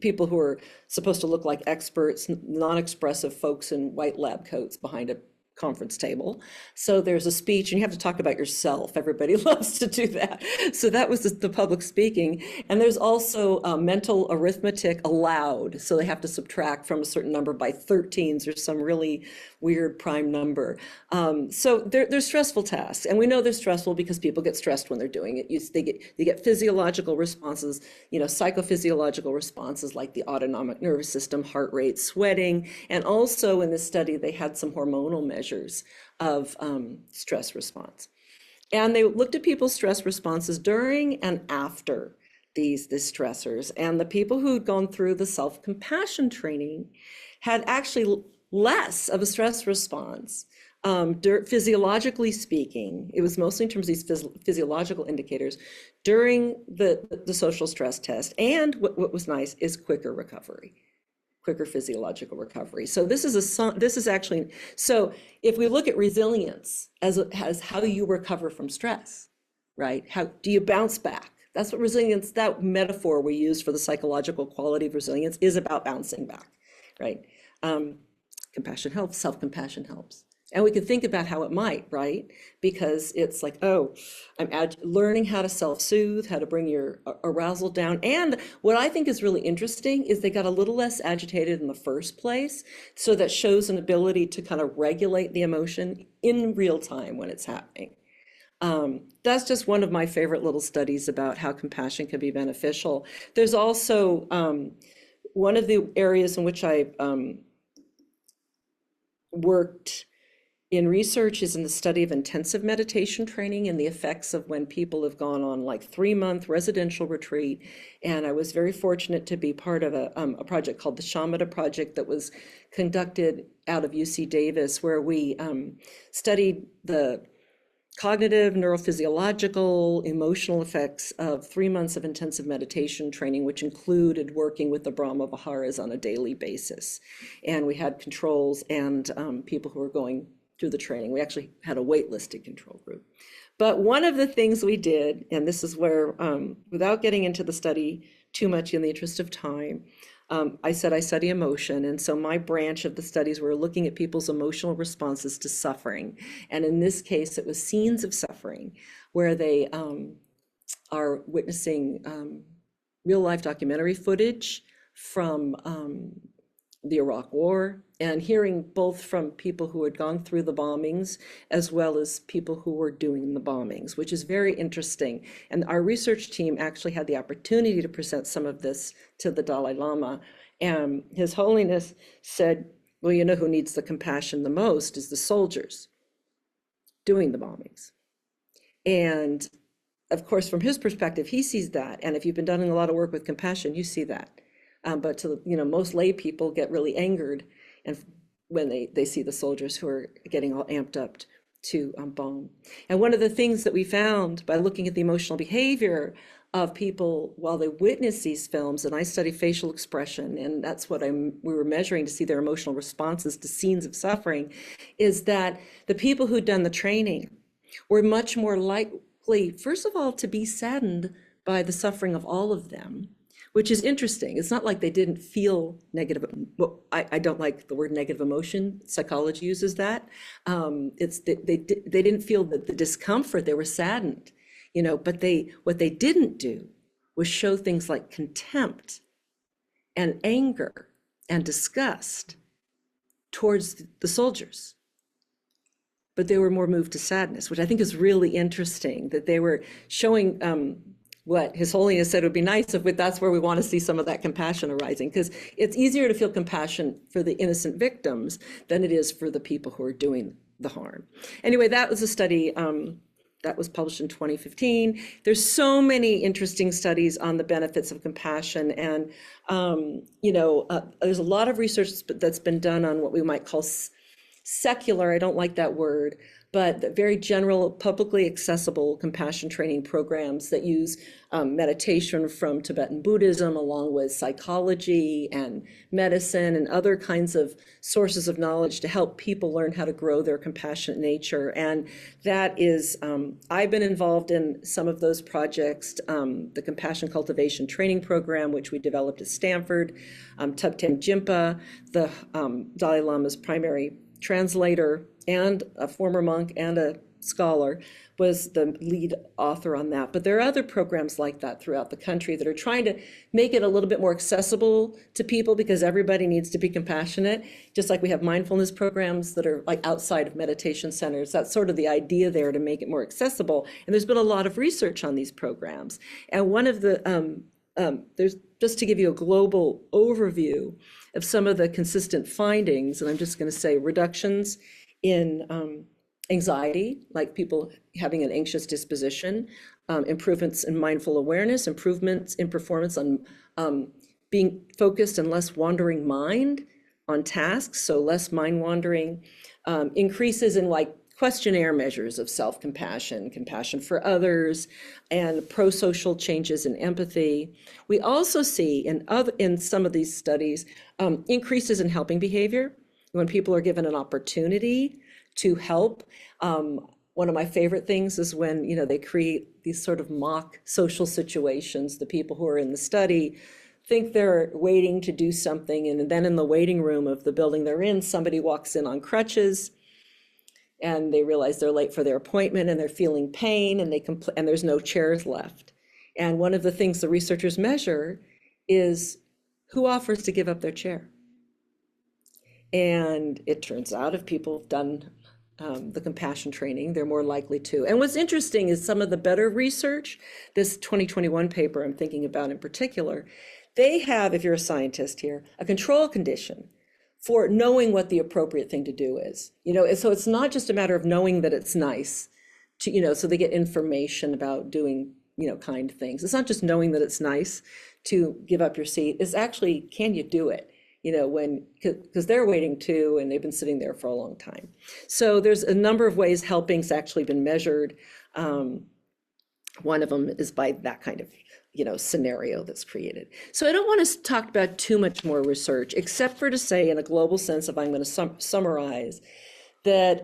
people who are supposed to look like experts, non-expressive folks in white lab coats behind a conference table. So there's a speech and you have to talk about yourself. Everybody loves to do that. So that was the public speaking. And there's also mental arithmetic aloud. So they have to subtract from a certain number by 13s or some really weird prime number. So they're stressful tasks. And we know they're stressful because people get stressed when they're doing it. They get physiological responses, psychophysiological responses like the autonomic nervous system, heart rate, sweating. And also in this study, they had some hormonal measures of stress response. And they looked at people's stress responses during and after these stressors. And the people who'd gone through the self-compassion training had actually less of a stress response. Physiologically speaking, it was mostly in terms of these physiological indicators during the social stress test. And what was nice is quicker recovery. Quicker physiological recovery. So this is actually, so if we look at resilience as how you recover from stress, right? How do you bounce back That's what resilience, that metaphor we use for the psychological quality of resilience, is about bouncing back, right? Compassion helps, self-compassion helps. And we can think about how it might, right? Because it's like, oh, I'm learning how to self-soothe, how to bring your arousal down. And what I think is really interesting is they got a little less agitated in the first place. So that shows an ability to kind of regulate the emotion in real time when it's happening. That's just one of my favorite little studies about how compassion can be beneficial. There's also one of the areas in which I worked in research is in the study of intensive meditation training and the effects of when people have gone on like 3-month residential retreat. And I was very fortunate to be part of a project called the Shamatha Project that was conducted out of UC Davis, where we studied the cognitive, neurophysiological, emotional effects of 3 months of intensive meditation training, which included working with the Brahmaviharas on a daily basis. And we had controls and people who were going through the training. We actually had a waitlisted control group. But one of the things we did, and this is where, without getting into the study too much in the interest of time, I said I study emotion, and so my branch of the studies were looking at people's emotional responses to suffering. And in this case, it was scenes of suffering where they are witnessing real life documentary footage from the Iraq War, and hearing both from people who had gone through the bombings as well as people who were doing the bombings, which is very interesting. And our research team actually had the opportunity to present some of this to the Dalai Lama. And His Holiness said, well, you know who needs the compassion the most is the soldiers doing the bombings. And of course, from his perspective, he sees that. And if you've been doing a lot of work with compassion, you see that. But to, most lay people get really angered and when they see the soldiers who are getting all amped up to bomb. And one of the things that we found by looking at the emotional behavior of people while they witness these films, and I study facial expression, and that's what we were measuring to see their emotional responses to scenes of suffering, is that the people who'd done the training were much more likely, first of all, to be saddened by the suffering of all of them, which is interesting. It's not like they didn't feel negative. Well, I don't like the word negative emotion. Psychology uses that. They didn't feel the discomfort. They were saddened, but what they didn't do was show things like contempt and anger and disgust towards the soldiers. But they were more moved to sadness, which I think is really interesting, that they were showing what His Holiness said would be nice if that's where we want to see some of that compassion arising, because it's easier to feel compassion for the innocent victims than it is for the people who are doing the harm. Anyway, that was a study that was published in 2015. There's so many interesting studies on the benefits of compassion, and there's a lot of research that's been done on what we might call secular, I don't like that word, but the very general, publicly accessible compassion training programs that use meditation from Tibetan Buddhism, along with psychology and medicine and other kinds of sources of knowledge to help people learn how to grow their compassionate nature. And that is, I've been involved in some of those projects, the Compassion Cultivation Training Program, which we developed at Stanford, Thubten Jinpa, the Dalai Lama's primary translator and a former monk and a scholar, was the lead author on that. But there are other programs like that throughout the country that are trying to make it a little bit more accessible to people, because everybody needs to be compassionate. Just like we have mindfulness programs that are like outside of meditation centers. That's sort of the idea there, to make it more accessible. And there's been a lot of research on these programs. And one of the, there's, just to give you a global overview of some of the consistent findings, and I'm just going to say reductions in anxiety, like people having an anxious disposition, improvements in mindful awareness, improvements in performance on being focused and less wandering mind on tasks, so less mind wandering, increases in like questionnaire measures of self-compassion, compassion for others, and pro-social changes in empathy. We also see in some of these studies increases in helping behavior when people are given an opportunity to help. one of my favorite things is when, they create these sort of mock social situations. The people who are in the study think they're waiting to do something, and then in the waiting room of the building they're in, somebody walks in on crutches, and they realize they're late for their appointment, and they're feeling pain, and and there's no chairs left. And one of the things the researchers measure is who offers to give up their chair. And it turns out if people have done the compassion training, they're more likely to. And what's interesting is some of the better research, this 2021 paper I'm thinking about in particular, they have, if you're a scientist here, a control condition for knowing what the appropriate thing to do is. And so it's not just a matter of knowing that it's nice to, so they get information about doing, kind things. It's not just knowing that it's nice to give up your seat. It's actually, can you do it? Because they're waiting too, and they've been sitting there for a long time. So there's a number of ways helping's actually been measured. One of them is by that kind of, scenario that's created. So I don't want to talk about too much more research, except for to say in a global sense, if I'm going to summarize, that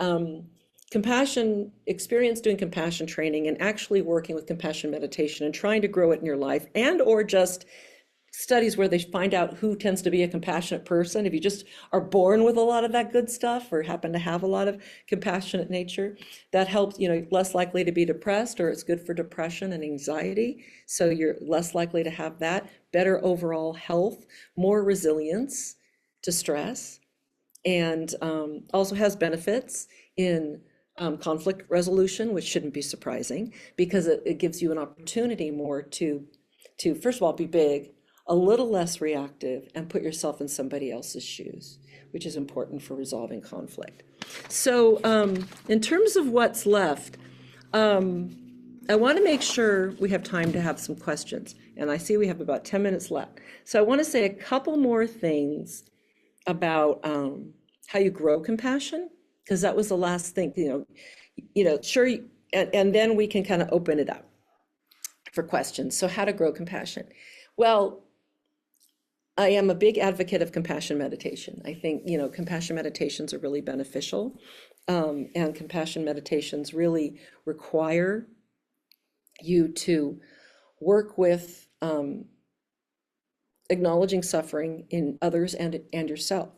experience doing compassion training and actually working with compassion meditation and trying to grow it in your life, and or just studies where they find out who tends to be a compassionate person. If you just are born with a lot of that good stuff or happen to have a lot of compassionate nature, that helps, less likely to be depressed, or it's good for depression and anxiety. So you're less likely to have that, better overall health, more resilience to stress, and also has benefits in conflict resolution, which shouldn't be surprising, because it gives you an opportunity more to first of all, be big, a little less reactive, and put yourself in somebody else's shoes, which is important for resolving conflict. So in terms of what's left, I want to make sure we have time to have some questions. And I see we have about 10 minutes left. So I want to say a couple more things about how you grow compassion, because that was the last thing, sure, and then we can kind of open it up for questions. So how to grow compassion? Well, I am a big advocate of compassion meditation. I think, compassion meditations are really beneficial. And compassion meditations really require you to work with acknowledging suffering in others and yourself.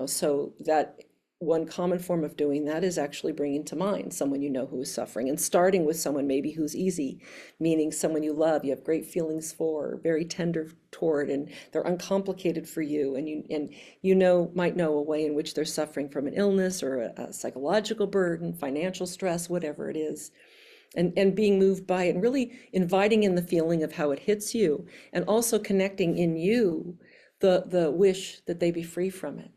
So that one common form of doing that is actually bringing to mind someone who is suffering, and starting with someone maybe who's easy, meaning someone you love, you have great feelings for, very tender toward, and they're uncomplicated for you, and might know a way in which they're suffering from an illness or a psychological burden, financial stress, whatever it is, and being moved by it, and really inviting in the feeling of how it hits you, and also connecting in you the wish that they be free from it.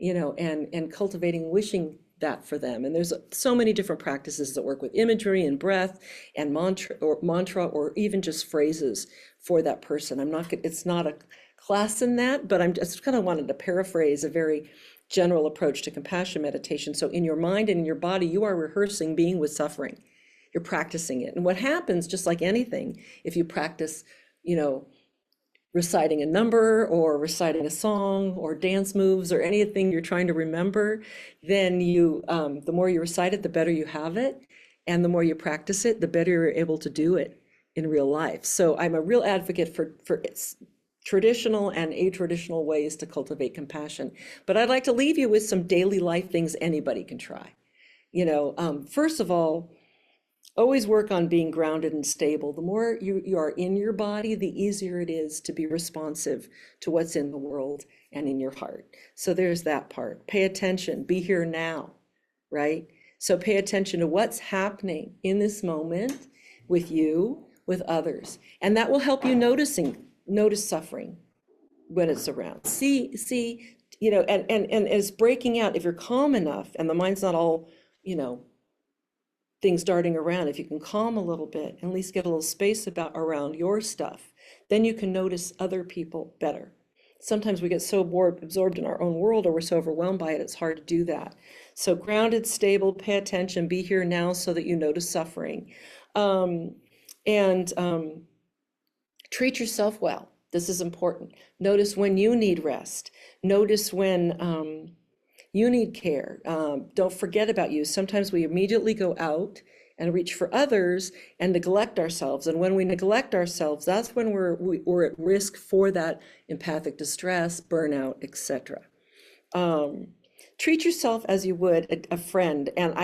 And cultivating wishing that for them. And there's so many different practices that work with imagery and breath and mantra, or even just phrases for that person. It's not a class in that, but I'm just kind of wanted to paraphrase a very general approach to compassion meditation. So in your mind and in your body, you are rehearsing being with suffering. You're practicing it. And what happens, just like anything, if you practice, reciting a number or reciting a song or dance moves or anything you're trying to remember, then the more you recite it, the better you have it. And the more you practice it, the better you're able to do it in real life. So I'm a real advocate for traditional and a-traditional ways to cultivate compassion. But I'd like to leave you with some daily life things anybody can try. First of all, always work on being grounded and stable. The more you are in your body, the easier it is to be responsive to what's in the world and in your heart. So there's that part. Pay attention, be here now, right? So pay attention to what's happening in this moment with you, with others. And that will help you notice suffering when it's around. See, and as breaking out, if you're calm enough and the mind's not all, things darting around, if you can calm a little bit, at least get a little space around your stuff, then you can notice other people better. Sometimes we get so absorbed in our own world, or we're so overwhelmed by it, it's hard to do that. So grounded, stable, pay attention, be here now so that you notice suffering. And treat yourself well. This is important. Notice when you need rest. Notice when You need care. Don't forget about you. Sometimes we immediately go out and reach for others and neglect ourselves. And when we neglect ourselves, that's when we're at risk for that empathic distress, burnout, etc. Treat yourself as you would a friend. And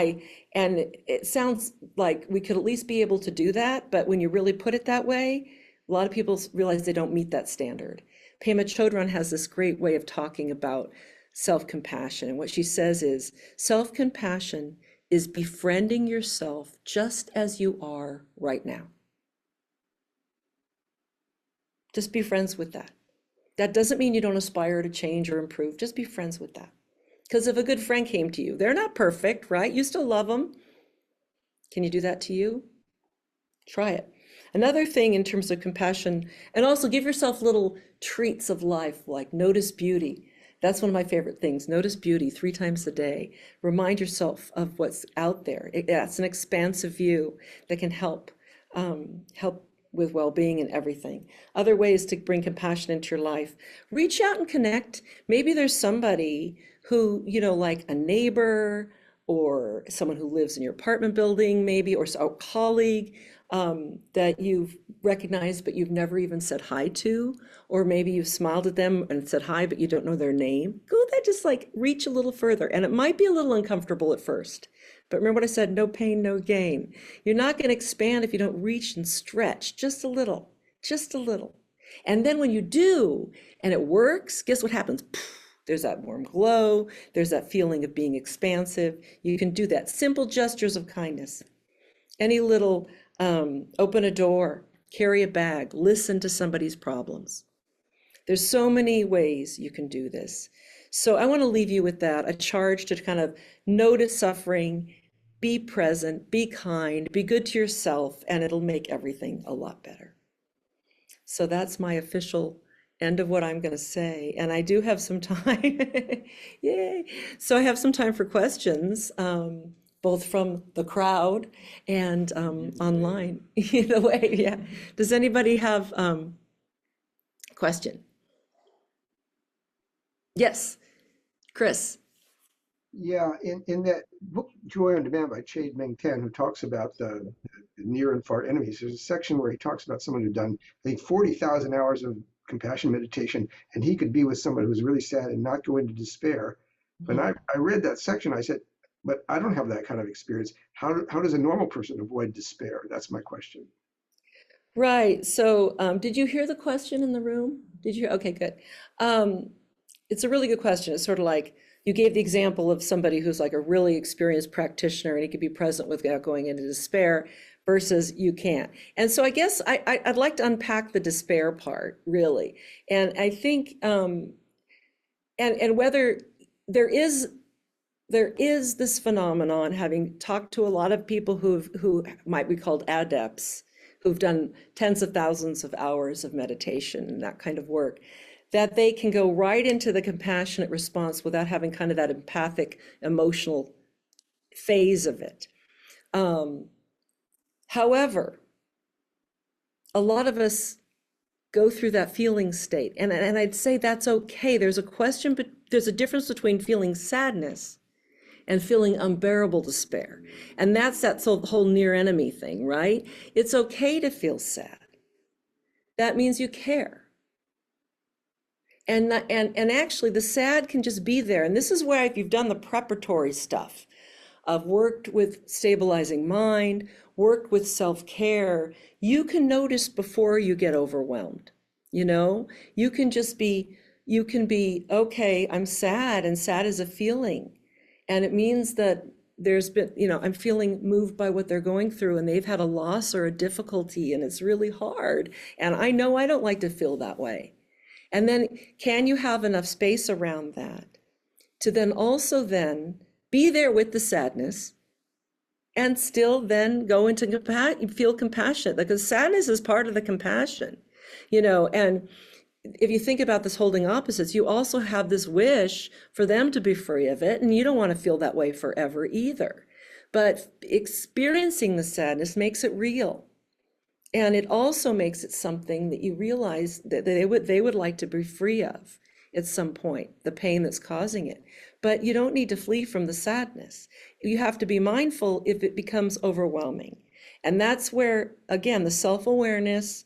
it sounds like we could at least be able to do that, but when you really put it that way, a lot of people realize they don't meet that standard. Pema Chodron has this great way of talking about self-compassion. And what she says is, self-compassion is befriending yourself just as you are right now. Just be friends with that. That doesn't mean you don't aspire to change or improve. Just be friends with that. Because if a good friend came to you, they're not perfect, right? You still love them. Can you do that to you? Try it. Another thing in terms of compassion, and also give yourself little treats of life, like notice beauty. That's one of my favorite things. Notice beauty 3 times a day. Remind yourself of what's out there. That's an expansive view that can help with well-being and everything. Other ways to bring compassion into your life. Reach out and connect. Maybe there's somebody who, like a neighbor or someone who lives in your apartment building, maybe, or a colleague that you've recognized but you've never even said hi to, or maybe you've smiled at them and said hi but you don't know their name. Go there, just like reach a little further, and it might be a little uncomfortable at first, but remember what I said, no pain, no gain. You're not going to expand if you don't reach and stretch just a little, and then when you do and it works, guess what happens? There's that warm glow, there's that feeling of being expansive. You can do that. Simple gestures of kindness. Any little open a door, carry a bag, listen to somebody's problems. There's so many ways you can do this. So I want to leave you with that, a charge to kind of notice suffering, be present, be kind, be good to yourself, and it'll make everything a lot better. So that's my official end of what I'm going to say. And I do have some time. Yay. So I have some time for questions. Both from the crowd and online. Either way, yeah. Does anybody have a question? Yes, Chris. Yeah, in that book, Joy on Demand by Chade Ming Tan, who talks about the near and far enemies, there's a section where he talks about someone who'd done, I think, 40,000 hours of compassion meditation, and he could be with someone who's really sad and not go into despair. When I read that section, I said, but I don't have that kind of experience. How does a normal person avoid despair? That's my question. Right. So did you hear the question in the room? Did you? Okay, good. It's a really good question. It's sort of like you gave the example of somebody who's like a really experienced practitioner and he could be present without going into despair versus you can't. And so I guess I'd like to unpack the despair part, really. And I think, and whether there is this phenomenon, having talked to a lot of people who might be called adepts, who've done tens of thousands of hours of meditation and that kind of work, that they can go right into the compassionate response without having kind of that empathic, emotional phase of it. However, a lot of us go through that feeling state, and I'd say that's okay. There's a question, but there's a difference between feeling sadness and feeling unbearable despair. And that's that whole near enemy thing, right? It's okay to feel sad. That means you care. And actually the sad can just be there. And this is where, if you've done the preparatory stuff of worked with stabilizing mind, worked with self-care, you can notice before you get overwhelmed. You can be, okay, I'm sad, and sad is a feeling. And it means that there's been, I'm feeling moved by what they're going through, and they've had a loss or a difficulty, and it's really hard. And I know I don't like to feel that way. And then can you have enough space around that to then also then be there with the sadness and still then go into feel compassion, because sadness is part of the compassion, and if you think about this holding opposites, you also have this wish for them to be free of it, and you don't want to feel that way forever either. But experiencing the sadness makes it real. And it also makes it something that you realize that they would like to be free of. at some point, the pain that's causing it. But you don't need to flee from the sadness. You have to be mindful if it becomes overwhelming. And that's where, again, the self-awareness,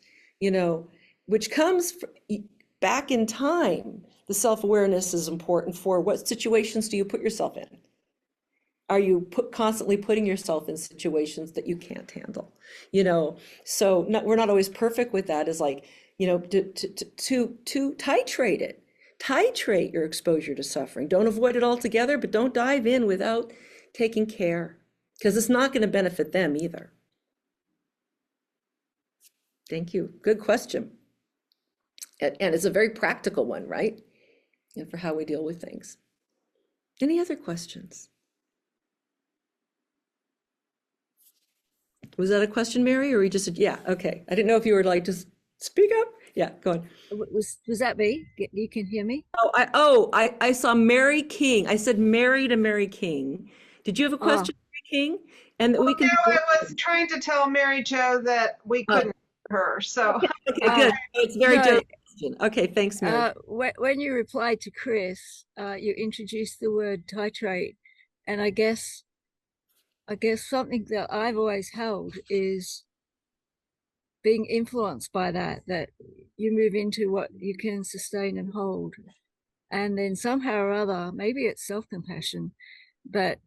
which comes back in time. The self-awareness is important for what situations do you put yourself in? Are you constantly putting yourself in situations that you can't handle? So we're not always perfect with that. Is like, to titrate it. Titrate your exposure to suffering. Don't avoid it altogether, but don't dive in without taking care, because it's not going to benefit them either. Thank you. Good question. And it's a very practical one, right? And for how we deal with things. Any other questions? Was that a question, Mary, or we just said, yeah, okay. I didn't know if you were like, just speak up. Yeah, go on. Was that me? You can hear me? I saw Mary King. I said Mary to Mary King. Did you have a question, Mary King? And we can. No, I was trying to tell Mary Jo that we couldn't hear her. So okay, good. It's very general question. Okay, thanks, Mary. When you replied to Chris, you introduced the word titrate, and I guess something that I've always held is being influenced by that you move into what you can sustain and hold. And then somehow or other, maybe it's self-compassion, but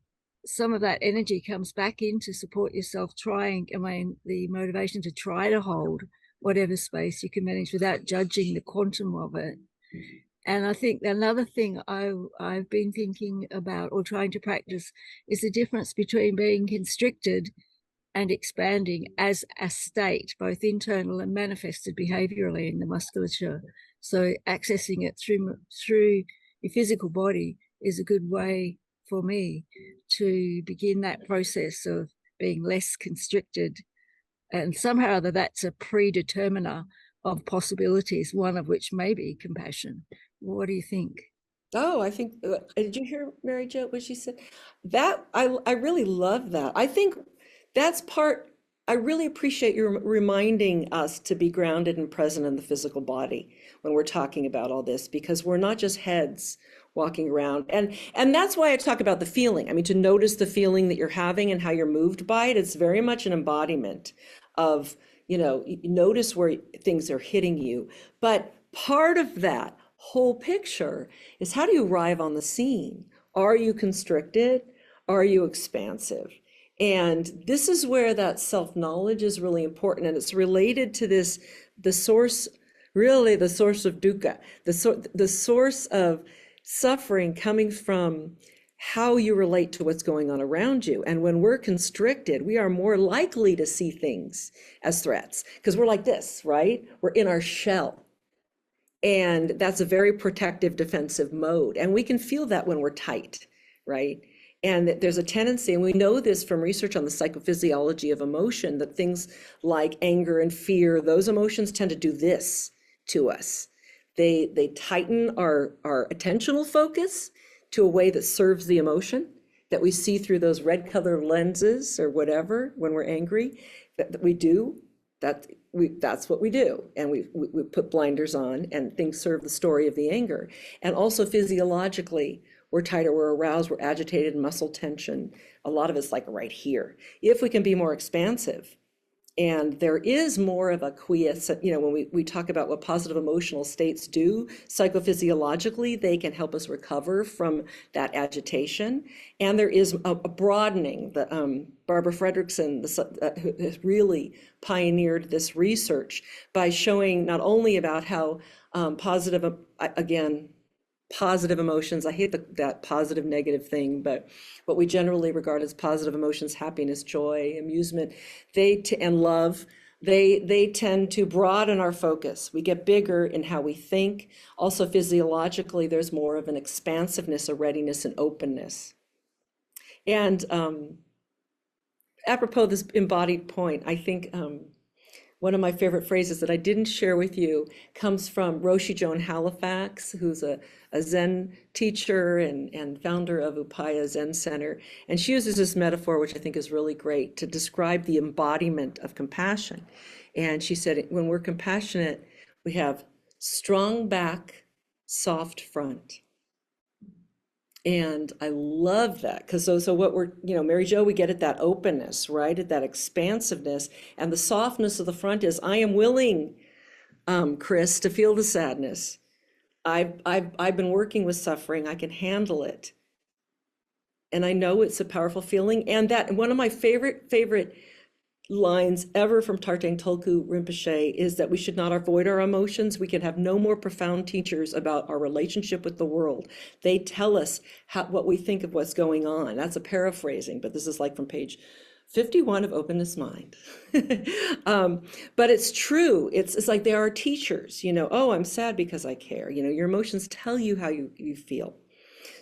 some of that energy comes back in to support yourself the motivation to try to hold whatever space you can manage without judging the quantum of it. And I think another thing I've been thinking about or trying to practice is the difference between being constricted and expanding as a state, both internal and manifested behaviorally in the musculature. So accessing it through your physical body is a good way for me to begin that process of being less constricted. And somehow or other, that's a predeterminer of possibilities, one of which may be compassion. What do you think? Oh, I think, did you hear Mary Jo, what she said? That, I really love that. I think that's I really appreciate you reminding us to be grounded and present in the physical body when we're talking about all this, because we're not just heads walking around. And that's why I talk about the feeling. I mean, to notice the feeling that you're having and how you're moved by it. It's very much an embodiment of, notice where things are hitting you. But part of that whole picture is, how do you arrive on the scene? Are you constricted? Are you expansive? And this is where that self-knowledge is really important. And it's related to the source of dukkha, the source of suffering coming from how you relate to what's going on around you. And when we're constricted, we are more likely to see things as threats, because we're like this, right? We're in our shell. And that's a very protective, defensive mode. And we can feel that when we're tight, right? And there's a tendency, and we know this from research on the psychophysiology of emotion, that things like anger and fear, those emotions tend to do this to us. They tighten our attentional focus to a way that serves the emotion, that we see through those red color lenses or whatever when we're angry, that we do. That's what we do. And we put blinders on, and things serve the story of the anger. And also physiologically, we're tighter, we're aroused, we're agitated, muscle tension. A lot of it's like right here. If we can be more expansive, and there is more of a quiescence, when we talk about what positive emotional states do, psychophysiologically, they can help us recover from that agitation. And there is a broadening. Barbara Fredrickson who has really pioneered this research by showing not only about how positive emotions, I hate that positive negative thing, but what we generally regard as positive emotions, happiness, joy, amusement, and love, they tend to broaden our focus. We get bigger in how we think. Also physiologically, there's more of an expansiveness, a readiness, and openness. And apropos this embodied point, I think one of my favorite phrases that I didn't share with you comes from Roshi Joan Halifax, who's a Zen teacher and founder of Upaya Zen Center. And she uses this metaphor, which I think is really great, to describe the embodiment of compassion. And she said, when we're compassionate, we have strong back, soft front. And I love that because so what we're, Mary Jo, we get at that openness, right? At that expansiveness, and the softness of the front is, I am willing, Chris, to feel the sadness. I've been working with suffering. I can handle it. And I know it's a powerful feeling. And that one of my favorite lines ever from Tartang Tulku Rinpoche is that we should not avoid our emotions. We can have no more profound teachers about our relationship with the world. They tell us what we think of what's going on. That's a paraphrasing, but this is like from page 51 of Openness Mind. But it's true. It's like they are teachers, oh, I'm sad because I care. Your emotions tell you how you feel.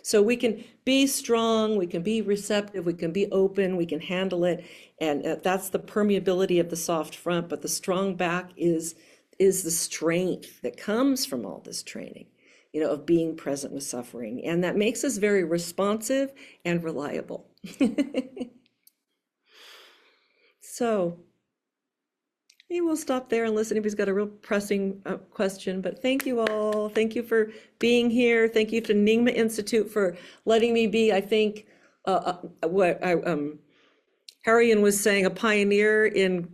So we can be strong, we can be receptive, we can be open, we can handle it. And that's the permeability of the soft front, but the strong back is the strength that comes from all this training, of being present with suffering. And that makes us very responsive and reliable. So maybe we'll stop there unless anybody's got a real pressing question, but thank you all. Thank you for being here. Thank you to Nyingma Institute for letting me be, I think, Harrian was saying, a pioneer in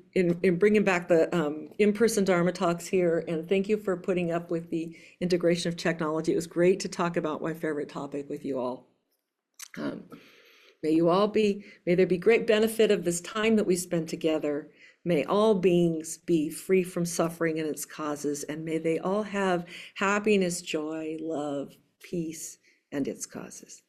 bringing back the in-person Dharma talks here. And thank you for putting up with the integration of technology. It was great to talk about my favorite topic with you all. May there be great benefit of this time that we spend together. May all beings be free from suffering and its causes, and may they all have happiness, joy, love, peace, and its causes.